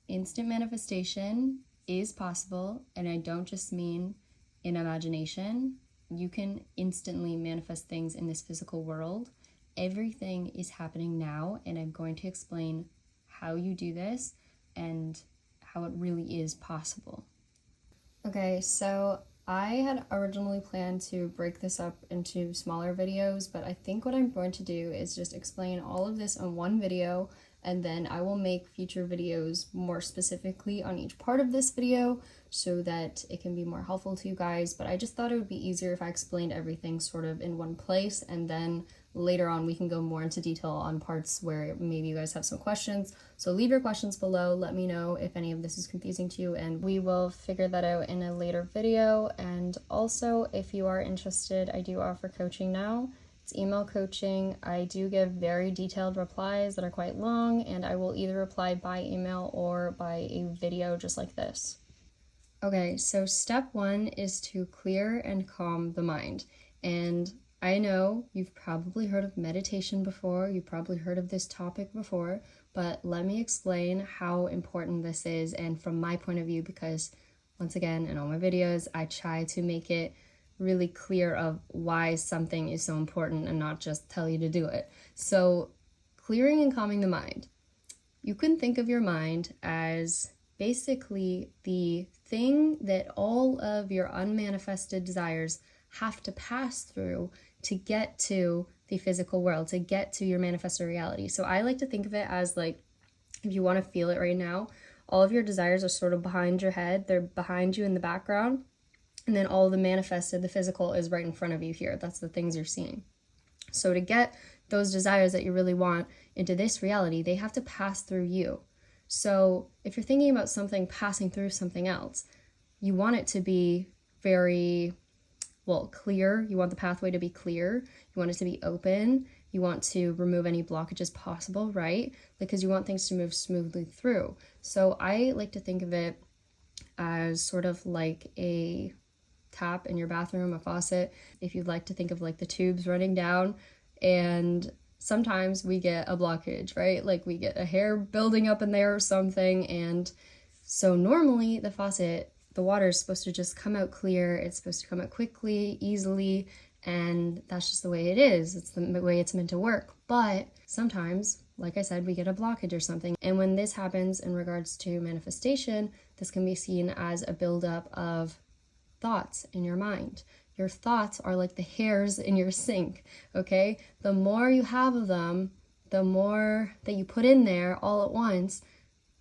instant manifestation is possible, and I don't just mean in imagination. You can instantly manifest things in this physical world. Everything is happening now, and I'm going to explain how you do this and how it really is possible. Okay, so I had originally planned to break this up into smaller videos, but I think what I'm going to do is just explain all of this in one video, and then I will make future videos more specifically on each part of this video so that it can be more helpful to you guys. But I just thought it would be easier if I explained everything sort of in one place, and then later on we can go more into detail on parts where maybe you guys have some questions. So leave your questions below, let me know if any of this is confusing to you, and we will figure that out in a later video. And also, if you are interested, I do offer coaching now. It's email coaching. I do give very detailed replies that are quite long, and I will either reply by email or by a video just like this. Okay, so step one is to clear and calm the mind. And I know you've probably heard of meditation before, you've probably heard of this topic before, but let me explain how important this is, and from my point of view, because once again, in all my videos, I try to make it really clear of why something is so important and not just tell you to do it. So clearing and calming the mind. You can think of your mind as basically the thing that all of your unmanifested desires have to pass through to get to the physical world, to get to your manifested reality. So I like to think of it as like, if you want to feel it right now, all of your desires are sort of behind your head, they're behind you in the background, and then all the manifested, the physical, is right in front of you here. That's the things you're seeing. So to get those desires that you really want into this reality, they have to pass through you. So if you're thinking about something passing through something else, you want it to be very clear. You want the pathway to be clear. You want it to be open. You want to remove any blockages possible, right? Because you want things to move smoothly through. So I like to think of it as sort of like a tap in your bathroom, a faucet. If you'd like to think of like the tubes running down, and sometimes we get a blockage, right? Like we get a hair building up in there or something. And so normally the faucet, the water is supposed to just come out clear. It's supposed to come out quickly, easily, and that's just the way it is. It's the way it's meant to work. But sometimes, like I said, we get a blockage or something. And when this happens in regards to manifestation, this can be seen as a buildup of thoughts in your mind. Your thoughts are like the hairs in your sink, okay? The more you have of them, the more that you put in there all at once,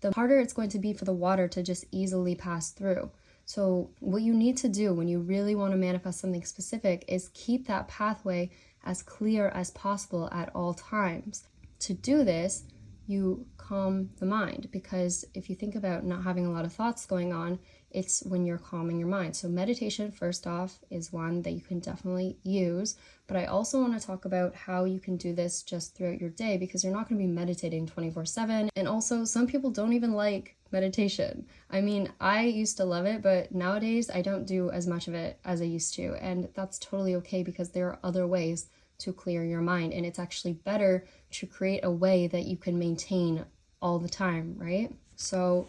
the harder it's going to be for the water to just easily pass through. So what you need to do when you really want to manifest something specific is keep that pathway as clear as possible at all times. To do this, you calm the mind, because if you think about not having a lot of thoughts going on, it's when you're calming your mind. So meditation, first off, is one that you can definitely use, but I also want to talk about how you can do this just throughout your day, because you're not going to be meditating 24/7. And also, some people don't even like meditation. I mean, I used to love it, but nowadays I don't do as much of it as I used to, and that's totally okay, because there are other ways to clear your mind, and it's actually better to create a way that you can maintain all the time, right? So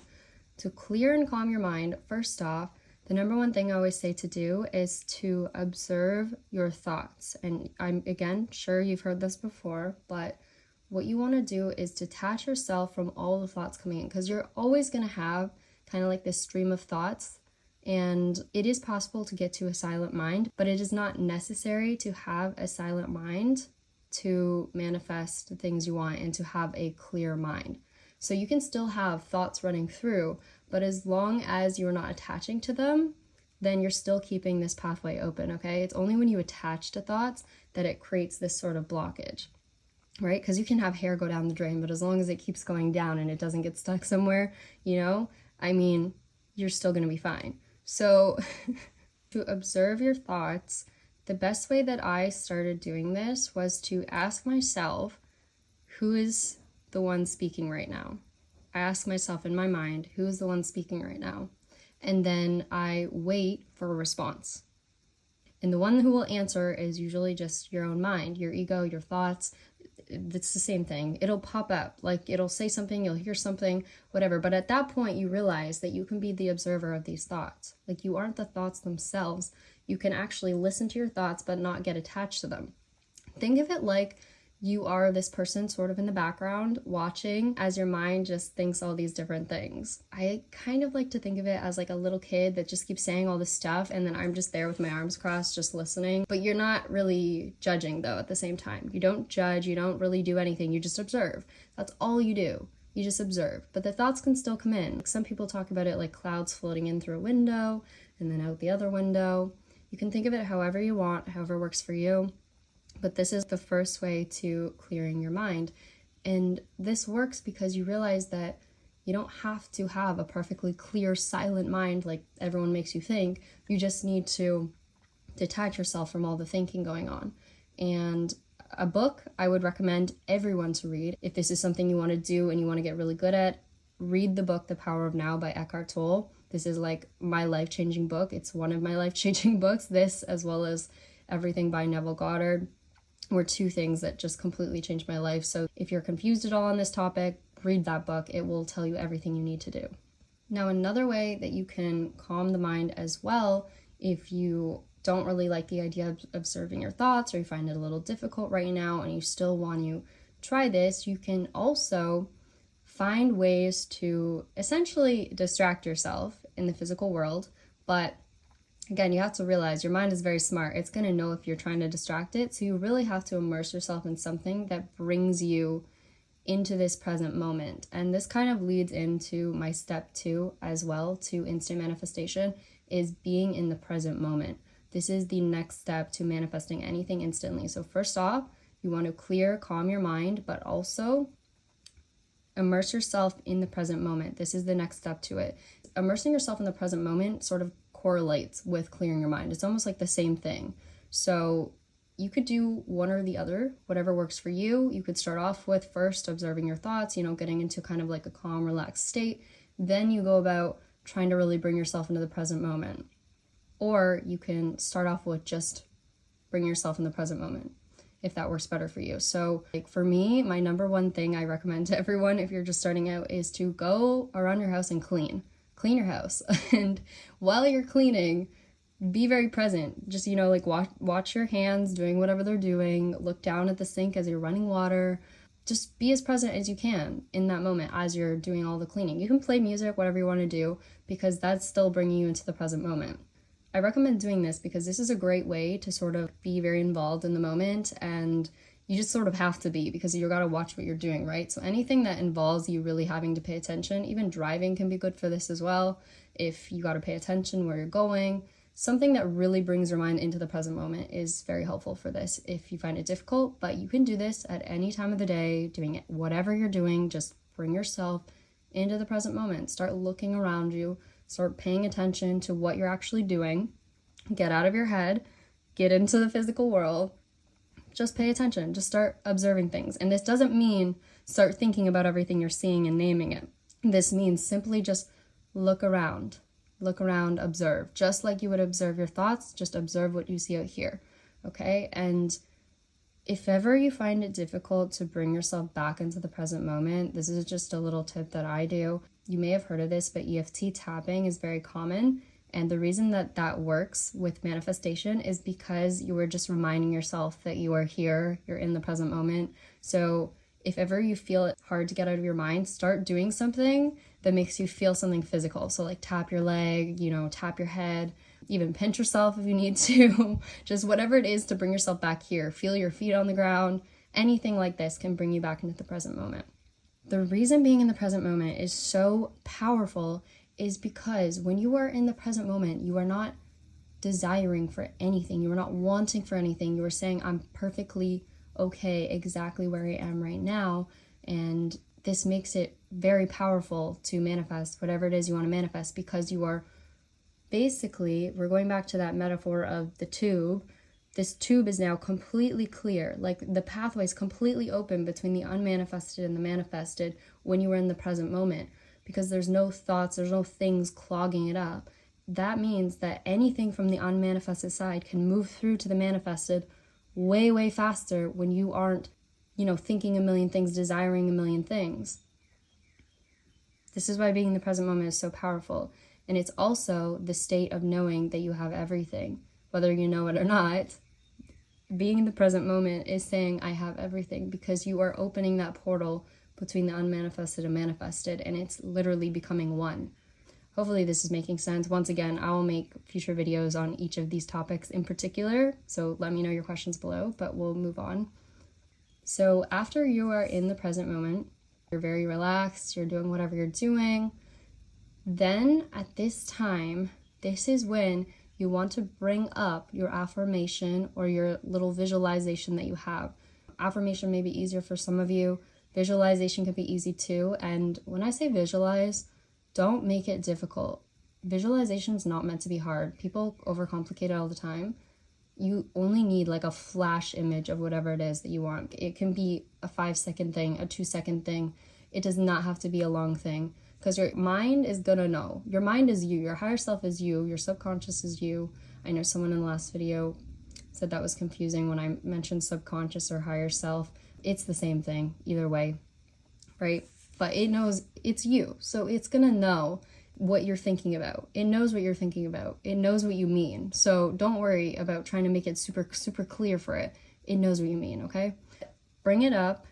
to clear and calm your mind, first off, the number one thing I always say to do is to observe your thoughts. And I'm, again, sure you've heard this before, but what you want to do is detach yourself from all the thoughts coming in, because you're always going to have kind of like this stream of thoughts. And it is possible to get to a silent mind, but it is not necessary to have a silent mind to manifest the things you want and to have a clear mind. So you can still have thoughts running through, but as long as you're not attaching to them, then you're still keeping this pathway open, okay? It's only when you attach to thoughts that it creates this sort of blockage, right? Because you can have hair go down the drain, but as long as it keeps going down and it doesn't get stuck somewhere, I mean, you're still going to be fine. So to observe your thoughts, the best way that I started doing this was to ask myself, who is the one speaking right now? I ask myself in my mind, who is the one speaking right now? And then I wait for a response. And the one who will answer is usually just your own mind, your ego, your thoughts. it's the same thing. It'll pop up, like it'll say something, you'll hear something, whatever. But at that point, you realize that you can be the observer of these thoughts. Like you aren't the thoughts themselves. You can actually listen to your thoughts, but not get attached to them. Think of it like you are this person sort of in the background watching as your mind just thinks all these different things. I kind of like to think of it as like a little kid that just keeps saying all this stuff, and then I'm just there with my arms crossed just listening. But you're not really judging though at the same time. You don't judge, you don't really do anything, you just observe. That's all you do. You just observe. But the thoughts can still come in. Some people talk about it like clouds floating in through a window and then out the other window. You can think of it however you want, however works for you. But this is the first way to clearing your mind. And this works because you realize that you don't have to have a perfectly clear, silent mind like everyone makes you think. You just need to detach yourself from all the thinking going on. And a book I would recommend everyone to read. If this is something you want to do and you want to get really good at, read the book The Power of Now by Eckhart Tolle. This is like my life-changing book. It's one of my life-changing books. This, as well as Everything by Neville Goddard, were two things that just completely changed my life. So if you're confused at all on this topic, read that book. It will tell you everything you need to do. Now, another way that you can calm the mind as well, if you don't really like the idea of observing your thoughts, or you find it a little difficult right now and you still want to try this, you can also find ways to essentially distract yourself in the physical world. But again, you have to realize your mind is very smart. It's going to know if you're trying to distract it. So you really have to immerse yourself in something that brings you into this present moment. And this kind of leads into my step 2 as well to instant manifestation, is being in the present moment. This is the next step to manifesting anything instantly. So first off, you want to calm your mind, but also immerse yourself in the present moment. This is the next step to it. Immersing yourself in the present moment sort of correlates with clearing your mind. It's almost like the same thing. So you could do one or the other, whatever works for you. You could start off with first observing your thoughts, getting into kind of like a calm, relaxed state. Then you go about trying to really bring yourself into the present moment. Or you can start off with just bring yourself in the present moment, if that works better for you. So like for me, my number one thing I recommend to everyone if you're just starting out is to go around your house and clean your house. And while you're cleaning, be very present. Just, like watch your hands doing whatever they're doing. Look down at the sink as you're running water. Just be as present as you can in that moment as you're doing all the cleaning. You can play music, whatever you want to do, because that's still bringing you into the present moment. I recommend doing this because this is a great way to sort of be very involved in the moment, and you just sort of have to be, because you got to watch what you're doing, right? So anything that involves you really having to pay attention, even driving can be good for this as well. If you got to pay attention where you're going, something that really brings your mind into the present moment is very helpful for this if you find it difficult. But you can do this at any time of the day, doing it, whatever you're doing, just bring yourself into the present moment. Start looking around you, start paying attention to what you're actually doing. Get out of your head, get into the physical world. Just pay attention, just start observing things. And this doesn't mean start thinking about everything you're seeing and naming it. This means simply just look around, observe. Just like you would observe your thoughts, just observe what you see out here, okay? And if ever you find it difficult to bring yourself back into the present moment, this is just a little tip that I do. You may have heard of this, but EFT tapping is very common. And the reason that works with manifestation is because you are just reminding yourself that you are here, you're in the present moment. So if ever you feel it hard to get out of your mind, start doing something that makes you feel something physical. So like tap your leg, tap your head, even pinch yourself if you need to. Just whatever it is to bring yourself back here. Feel your feet on the ground. Anything like this can bring you back into the present moment. The reason being in the present moment is so powerful is because when you are in the present moment, you are not desiring for anything. You are not wanting for anything. You are saying, I'm perfectly okay exactly where I am right now. And this makes it very powerful to manifest whatever it is you want to manifest, because you are basically, we're going back to that metaphor of the tube. This tube is now completely clear, like the pathway is completely open between the unmanifested and the manifested when you are in the present moment. Because there's no thoughts, there's no things clogging it up. That means that anything from the unmanifested side can move through to the manifested way, way faster when you aren't thinking a million things, desiring a million things. This is why being in the present moment is so powerful. And it's also the state of knowing that you have everything, whether you know it or not. Being in the present moment is saying, I have everything, because you are opening that portal between the unmanifested and manifested, and it's literally becoming one. Hopefully this is making sense. Once again, I will make future videos on each of these topics in particular, so let me know your questions below, but we'll move on. So after you are in the present moment, you're very relaxed, you're doing whatever you're doing, then at this time, this is when you want to bring up your affirmation or your little visualization that you have. Affirmation may be easier for some of you. Visualization can be easy too. And when I say visualize, don't make it difficult. Visualization is not meant to be hard. People overcomplicate it all the time. You only need like a flash image of whatever it is that you want. It can be a 5-second thing, a 2-second thing. It does not have to be a long thing. Because your mind is gonna know. Your mind is you. Your higher self is you. Your subconscious is you. I know someone in the last video said that was confusing when I mentioned subconscious or higher self. It's the same thing either way, right? But it knows it's you. So it's gonna know what you're thinking about. It knows what you're thinking about. It knows what you mean. So don't worry about trying to make it super, super clear for it. It knows what you mean, okay? Bring it up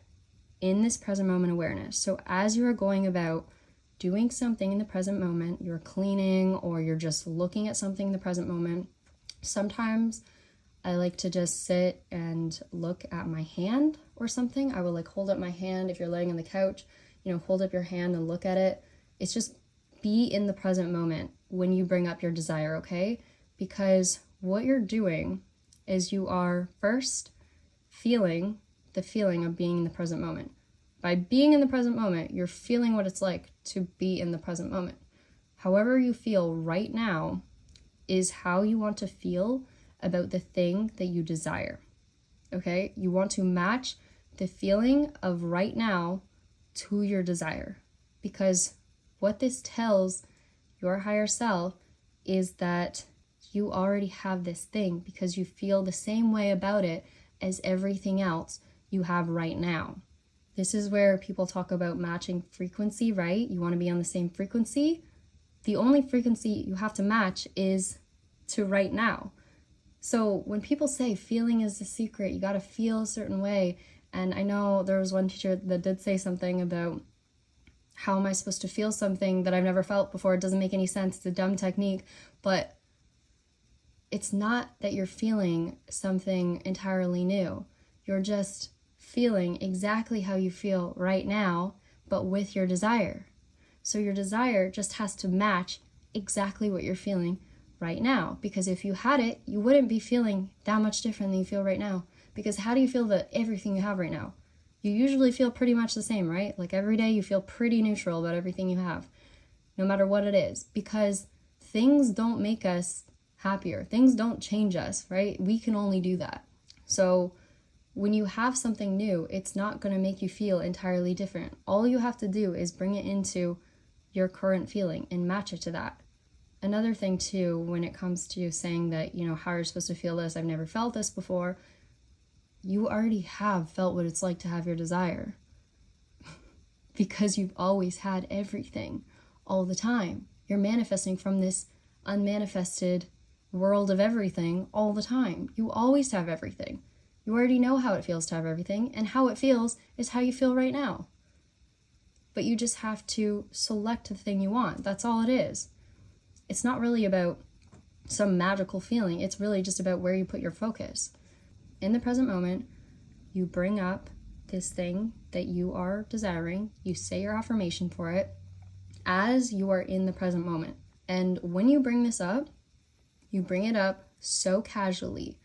in this present moment awareness. So as you are going about doing something in the present moment, you're cleaning or you're just looking at something in the present moment. Sometimes I like to just sit and look at my hand or something. I will like hold up my hand. If you're laying on the couch, hold up your hand and look at it. It's just be in the present moment when you bring up your desire, okay? Because what you're doing is you are first feeling the feeling of being in the present moment. By being in the present moment, you're feeling what it's like to be in the present moment. However you feel right now is how you want to feel about the thing that you desire, okay? You want to match the feeling of right now to your desire, because what this tells your higher self is that you already have this thing because you feel the same way about it as everything else you have right now. This is where people talk about matching frequency, right? You want to be on the same frequency. The only frequency you have to match is to right now. So when people say feeling is the secret, you got to feel a certain way. And I know there was one teacher that did say something about how am I supposed to feel something that I've never felt before? It doesn't make any sense. It's a dumb technique. But it's not that you're feeling something entirely new. You're just feeling exactly how you feel right now, but with your desire. So your desire just has to match exactly what you're feeling right now. Because if you had it, you wouldn't be feeling that much different than you feel right now. Because how do you feel about everything you have right now? You usually feel pretty much the same, right? Like every day you feel pretty neutral about everything you have, no matter what it is. Because things don't make us happier. Things don't change us, right? We can only do that. So when you have something new, it's not going to make you feel entirely different. All you have to do is bring it into your current feeling and match it to that. Another thing too, when it comes to saying that, how you're supposed to feel this, I've never felt this before, you already have felt what it's like to have your desire. Because you've always had everything all the time. You're manifesting from this unmanifested world of everything all the time. You always have everything. You already know how it feels to have everything, and how it feels is how you feel right now. But you just have to select the thing you want. That's all it is. It's not really about some magical feeling. It's really just about where you put your focus. In the present moment, you bring up this thing that you are desiring. You say your affirmation for it as you are in the present moment. And when you bring this up, you bring it up so casually.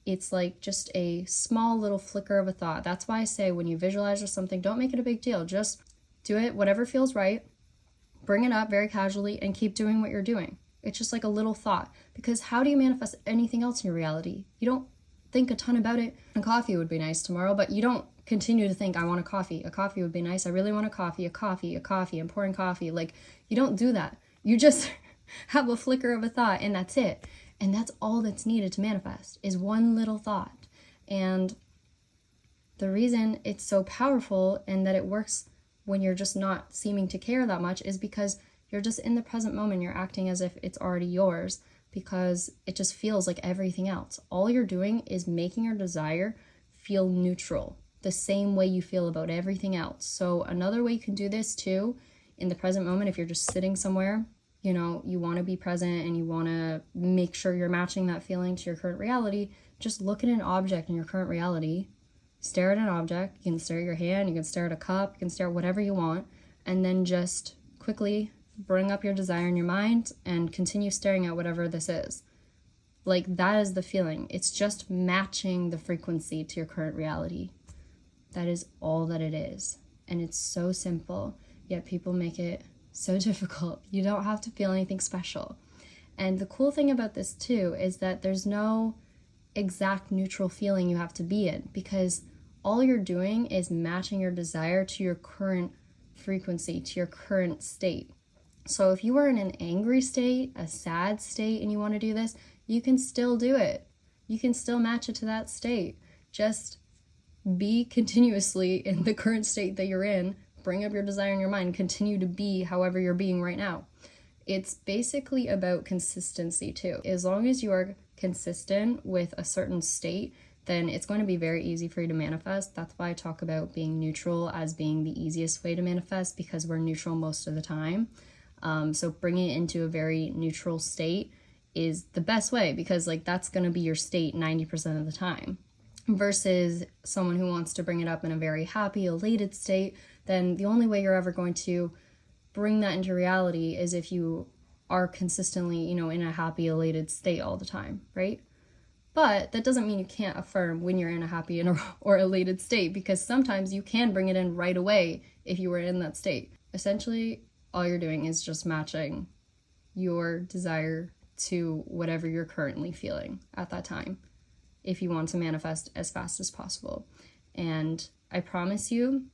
It's like just a small little flicker of a thought. That's why I say when you visualize or something, don't make it a big deal. Just do it, whatever feels right. Bring it up very casually and keep doing what you're doing. It's just like a little thought. Because how do you manifest anything else in your reality? You don't think a ton about it. A coffee would be nice tomorrow, but you don't continue to think, I want a coffee. A coffee would be nice. I really want a coffee. I'm pouring coffee. Like, you don't do that. You just have a flicker of a thought and that's it. And that's all that's needed to manifest is one little thought. And The reason it's so powerful and that it works when you're just not seeming to care that much is because you're just in the present moment. You're acting as if it's already yours because it just feels like everything else. All you're doing is making your desire feel neutral, the same way you feel about everything else. So another way you can do this too, in the present moment, if you're just sitting somewhere, you know, you want to be present and you want to make sure you're matching that feeling to your current reality, just look at an object in your current reality. Stare at an object. You can stare at your hand, you can stare at a cup, you can stare at whatever you want, and then just quickly bring up your desire in your mind and continue staring at whatever this is. Like, that is the feeling. It's just matching the frequency to your current reality. That is all that it is. And it's so simple, yet people make it so difficult. You don't have to feel anything special. And the cool thing about this too is that there's no exact neutral feeling you have to be in, because all you're doing is matching your desire to your current frequency, to your current state. So if you are in an angry state, a sad state, and you want to do this, you can still do it. You can still match it to that state. Just be continuously in the current state that you're in. Bring up your desire in your mind. Continue to be however you're being right now. It's basically about consistency too. As long as you are consistent with a certain state, then it's going to be very easy for you to manifest. That's why I talk about being neutral as being the easiest way to manifest, because we're neutral most of the time. So bringing it into a very neutral state is the best way, because like that's going to be your state 90% of the time. Versus someone who wants to bring it up in a very happy, elated state, then the only way you're ever going to bring that into reality is if you are consistently, you know, in a happy, elated state all the time, right? But that doesn't mean you can't affirm when you're in a happy or elated state, because sometimes you can bring it in right away if you were in that state. Essentially, all you're doing is just matching your desire to whatever you're currently feeling at that time, if you want to manifest as fast as possible. And I promise you,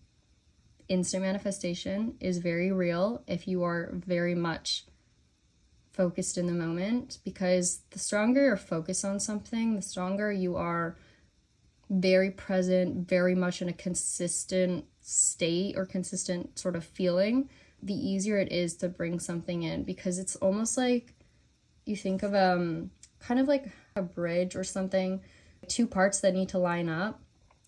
instant manifestation is very real if you are very much focused in the moment, because the stronger you're focused on something, the stronger you are very present, very much in a consistent state or consistent sort of feeling, the easier it is to bring something in. Because it's almost like you think of kind of like a bridge or something, two parts that need to line up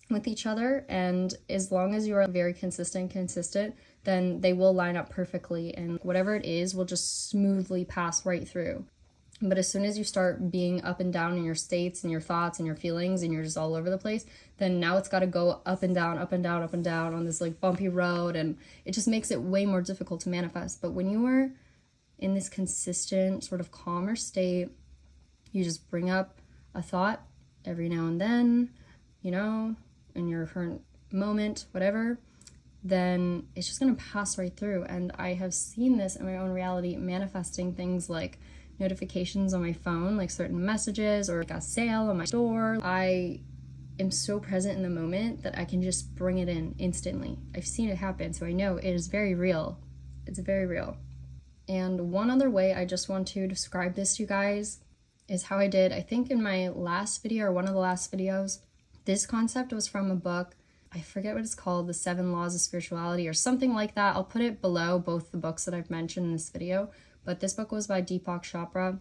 with each other, and as long as you are very consistent, then they will line up perfectly, and whatever it is will just smoothly pass right through. But as soon as you start being up and down in your states and your thoughts and your feelings, and you're just all over the place, then now it's got to go up and down, up and down, up and down on this like bumpy road, and it just makes it way more difficult to manifest. But when you are in this consistent sort of calmer state, you just bring up a thought every now and then, you know, in your current moment, whatever, then it's just going to pass right through. And I have seen this in my own reality, manifesting things like notifications on my phone, like certain messages, or like a sale on my store. I am so present in the moment that I can just bring it in instantly. I've seen it happen, so I know it is very real. It's very real. And one other way I just want to describe this to you guys is how I did, I think in my last video or one of the last videos, this concept was from a book. I forget what it's called, The 7 Laws of Spirituality or something like that. I'll put it below both the books that I've mentioned in this video. But this book was by Deepak Chopra.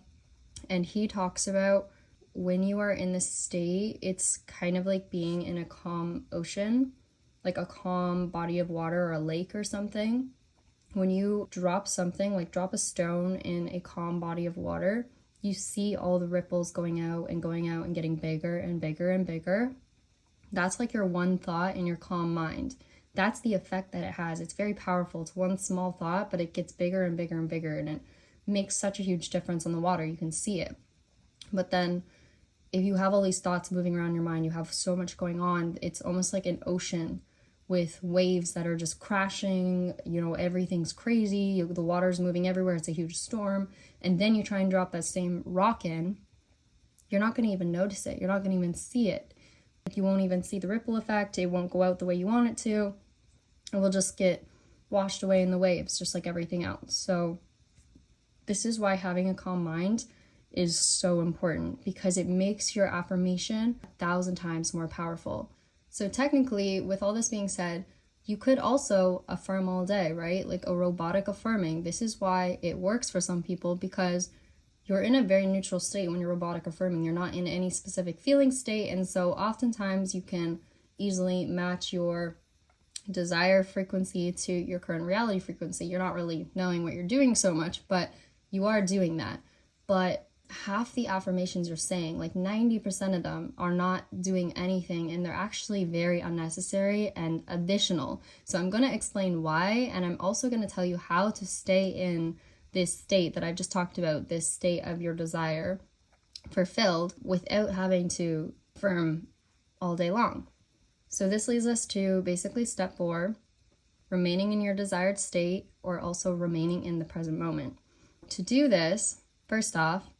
And he talks about when you are in this state, it's kind of like being in a calm ocean, like a calm body of water or a lake or something. When you drop something, like drop a stone in a calm body of water, you see all the ripples going out and getting bigger and bigger and bigger. That's like your one thought in your calm mind. That's the effect that it has. It's very powerful. It's one small thought, but it gets bigger and bigger and bigger, and it makes such a huge difference on the water. You can see it. But then if you have all these thoughts moving around your mind, you have so much going on, it's almost like an ocean with waves that are just crashing, you know, everything's crazy, the water's moving everywhere, it's a huge storm, and then you try and drop that same rock in, you're not going to even notice it. You're not going to even see it. You won't even see the ripple effect. It won't go out the way you want it to. It will just get washed away in the waves, just like everything else. So this is why having a calm mind is so important, because it makes your affirmation 1,000 times more powerful. So technically, with all this being said, you could also affirm all day, right? Like a robotic affirming. This is why it works for some people, because you're in a very neutral state when you're robotic affirming. You're not in any specific feeling state. And so oftentimes you can easily match your desire frequency to your current reality frequency. You're not really knowing what you're doing so much, but you are doing that. But half the affirmations you're saying, like 90% of them, are not doing anything, and they're actually very unnecessary and additional. So I'm going to explain why, and I'm also going to tell you how to stay in this state that I've just talked about, this state of your desire fulfilled without having to affirm all day long. So this leads us to basically step 4, remaining in your desired state, or also remaining in the present moment. To do this, first off,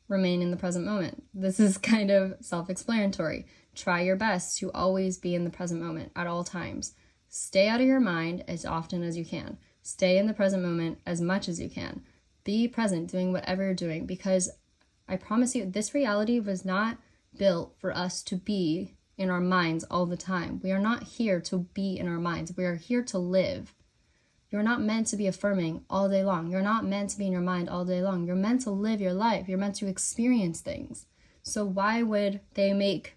remain in the present moment. This is kind of self-explanatory. Try your best to always be in the present moment at all times. Stay out of your mind as often as you can. Stay in the present moment as much as you can. Be present doing whatever you're doing, because I promise you, this reality was not built for us to be in our minds all the time. We are not here to be in our minds. We are here to live. You're not meant to be affirming all day long. You're not meant to be in your mind all day long. You're meant to live your life. You're meant to experience things. So why would they make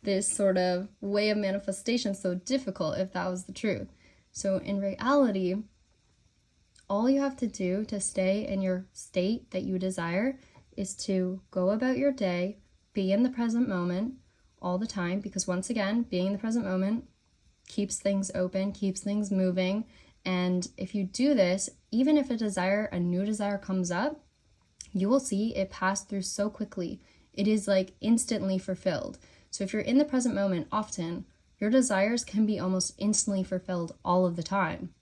this sort of way of manifestation so difficult if that was the truth? So in reality, all you have to do to stay in your state that you desire is to go about your day, be in the present moment all the time, because once again, being in the present moment keeps things open, keeps things moving. And if you do this, even if a new desire comes up, you will see it pass through so quickly. It is like instantly fulfilled. So if you're in the present moment often, your desires can be almost instantly fulfilled all of the time.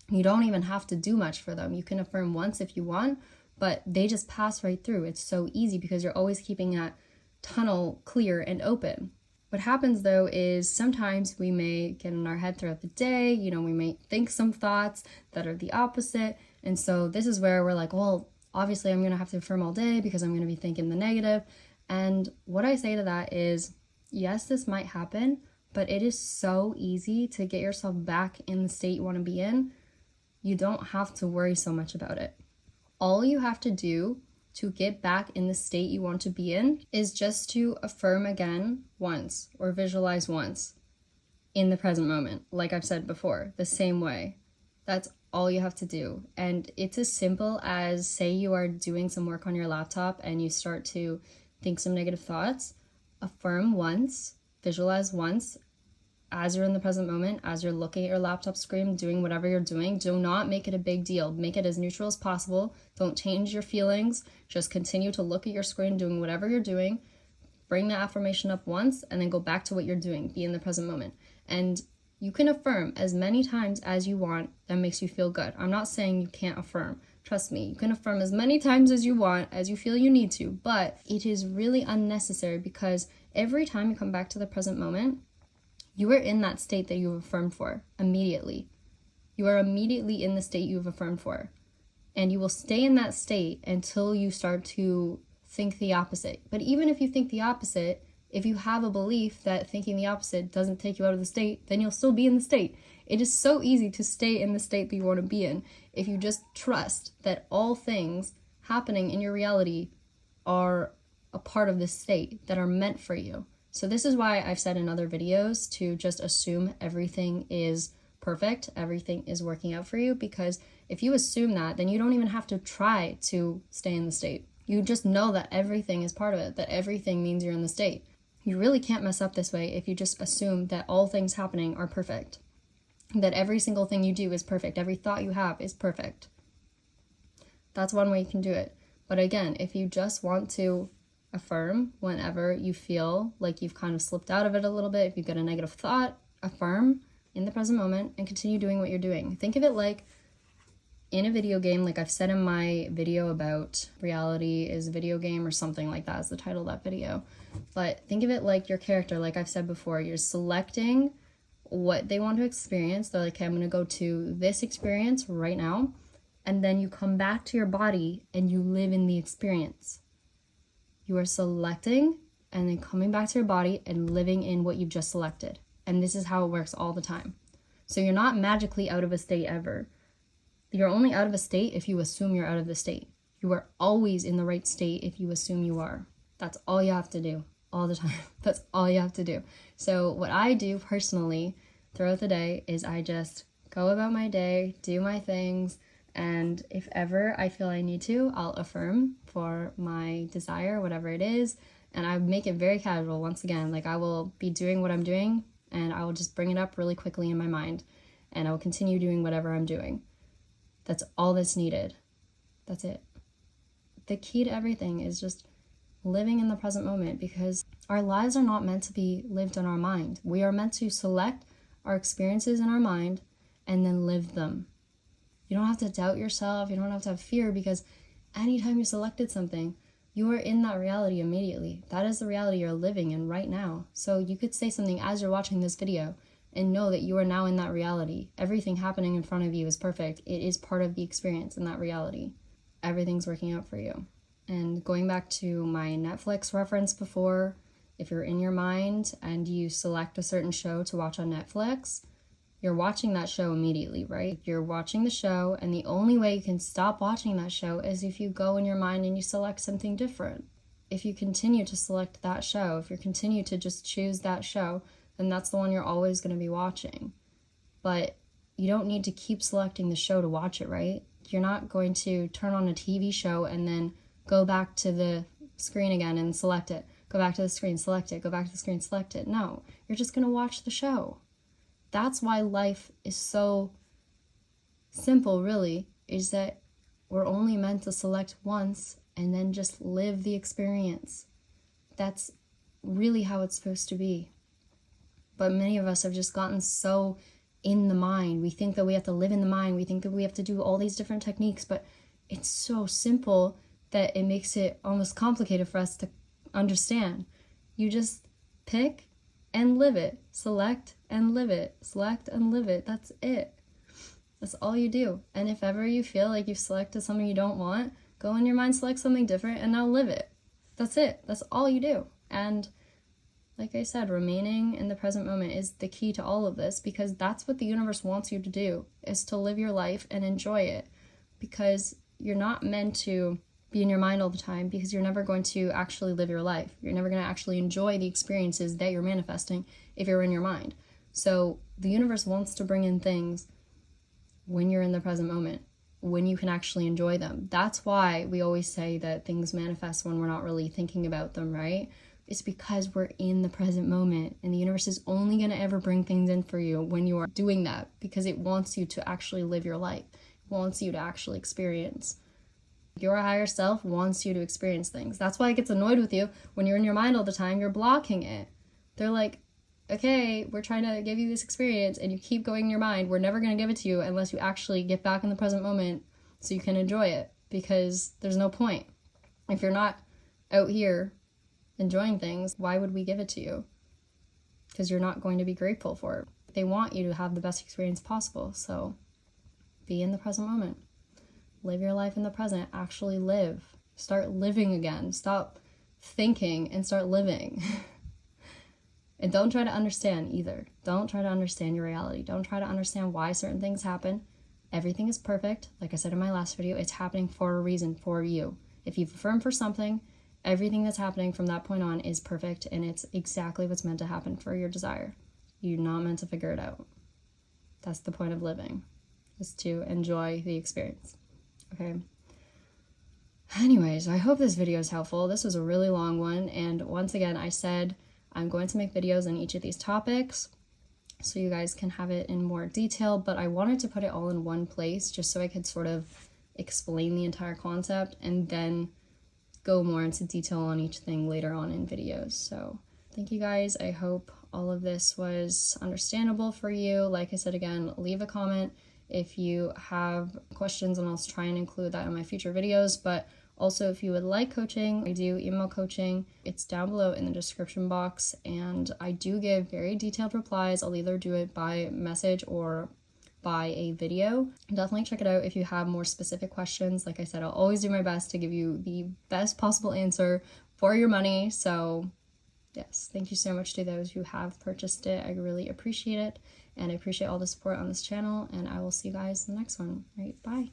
You don't even have to do much for them. You can affirm once if you want, but they just pass right through. It's so easy because you're always keeping that tunnel clear and open. What happens though is sometimes we may get in our head throughout the day, we may think some thoughts that are the opposite. And so this is where we're like, well, obviously I'm going to have to affirm all day because I'm going to be thinking the negative. And what I say to that is, yes, this might happen, but it is so easy to get yourself back in the state you want to be in. You don't have to worry so much about it. All you have to do to get back in the state you want to be in is just to affirm again once, or visualize once in the present moment, like I've said before, the same way. That's all you have to do. And it's as simple as, say you are doing some work on your laptop and you start to think some negative thoughts, affirm once, visualize once, as you're in the present moment, as you're looking at your laptop screen, doing whatever you're doing. Do not make it a big deal. Make it as neutral as possible. Don't change your feelings. Just continue to look at your screen, doing whatever you're doing. Bring the affirmation up once and then go back to what you're doing. Be in the present moment. And you can affirm as many times as you want that makes you feel good. I'm not saying you can't affirm. Trust me, you can affirm as many times as you want, as you feel you need to, but it is really unnecessary, because every time you come back to the present moment, you are in that state that you've affirmed for immediately. You are immediately in the state you've affirmed for. And you will stay in that state until you start to think the opposite. But even if you think the opposite, if you have a belief that thinking the opposite doesn't take you out of the state, then you'll still be in the state. It is so easy to stay in the state that you want to be in if you just trust that all things happening in your reality are a part of this state that are meant for you. So this is why I've said in other videos to just assume everything is perfect, everything is working out for you, because if you assume that, then you don't even have to try to stay in the state. You just know that everything is part of it, that everything means you're in the state. You really can't mess up this way if you just assume that all things happening are perfect, that every single thing you do is perfect, every thought you have is perfect. That's one way you can do it. But again, if you just want to affirm whenever you feel like you've kind of slipped out of it a little bit, if you get a negative thought, affirm in the present moment and continue doing what you're doing. Think of it like in a video game, like I've said in my video about reality is a video game or something like that is the title of that video. But think of it like your character, like I've said before, you're selecting what they want to experience. They're like, okay, I'm going to go to this experience right now. And then you come back to your body and you live in the experience. You are selecting and then coming back to your body and living in what you've just selected. And this is how it works all the time. So you're not magically out of a state ever. You're only out of a state if you assume you're out of the state. You are always in the right state if you assume you are. That's all you have to do all the time. That's all you have to do. So what I do personally throughout the day is I just go about my day, do my things, and if ever I feel I need to, I'll affirm for my desire, whatever it is, and I make it very casual. Once again, like I will be doing what I'm doing, and I will just bring it up really quickly in my mind, and I will continue doing whatever I'm doing. That's all that's needed. That's it. The key to everything is just living in the present moment, because our lives are not meant to be lived in our mind. We are meant to select our experiences in our mind and then live them. You don't have to doubt yourself. You don't have to have fear, because anytime you selected something, you are in that reality immediately. That is the reality you're living in right now. So you could say something as you're watching this video and know that you are now in that reality. Everything happening in front of you is perfect. It is part of the experience in that reality. Everything's working out for you. And going back to my Netflix reference before, if you're in your mind and you select a certain show to watch on Netflix, you're watching that show immediately, right? You're watching the show, and the only way you can stop watching that show is if you go in your mind and you select something different. If you continue to select that show, if you continue to just choose that show, then that's the one you're always going to be watching. But you don't need to keep selecting the show to watch it, right? You're not going to turn on a TV show and then go back to the screen again and select it. Go back to the screen, select it. Go back to the screen, select it. No, you're just going to watch the show. That's why life is so simple, really, is that we're only meant to select once and then just live the experience. That's really how it's supposed to be. But many of us have just gotten so in the mind. We think that we have to live in the mind. We think that we have to do all these different techniques, but it's so simple that it makes it almost complicated for us to understand. You just pick and live it. Select and live it. Select and live it. That's it. That's all you do. And if ever you feel like you've selected something you don't want, go in your mind, select something different, and now live it. That's it. That's all you do. And like I said, remaining in the present moment is the key to all of this, because that's what the universe wants you to do, is to live your life and enjoy it. Because you're not meant to be in your mind all the time, because you're never going to actually live your life. You're never going to actually enjoy the experiences that you're manifesting if you're in your mind. So the universe wants to bring in things when you're in the present moment, when you can actually enjoy them. That's why we always say that things manifest when we're not really thinking about them, right? It's because we're in the present moment, and the universe is only going to ever bring things in for you when you are doing that, because it wants you to actually live your life. It wants you to actually experience. Your higher self wants you to experience things. That's why it gets annoyed with you when you're in your mind all the time. You're blocking it. They're like, okay, we're trying to give you this experience, and you keep going in your mind. We're never going to give it to you unless you actually get back in the present moment so you can enjoy it, because there's no point. If you're not out here enjoying things, why would we give it to you? Because you're not going to be grateful for it. They want you to have the best experience possible. So be in the present moment. Live your life in the present. Actually live. Start living again. Stop thinking and start living. And don't try to understand either. Don't try to understand your reality. Don't try to understand why certain things happen. Everything is perfect. Like I said in my last video, it's happening for a reason, for you. If you've affirmed for something, everything that's happening from that point on is perfect, and it's exactly what's meant to happen for your desire. You're not meant to figure it out. That's the point of living, is to enjoy the experience. Okay. Anyways, I hope this video is helpful. This was a really long one, and once again, I said I'm going to make videos on each of these topics so you guys can have it in more detail, but I wanted to put it all in one place just so I could sort of explain the entire concept and then go more into detail on each thing later on in videos. So thank you guys. I hope all of this was understandable for you. Like I said, again, leave a comment if you have questions, and I'll try and include that in my future videos. But also, if you would like coaching, I do email coaching. It's down below in the description box, and I do give very detailed replies. I'll either do it by message or by a video. Definitely check it out if you have more specific questions. Like I said, I'll always do my best to give you the best possible answer for your money. So Yes, thank you so much to those who have purchased it. I really appreciate it, and I appreciate all the support on this channel, and I will see you guys in the next one. All right, bye.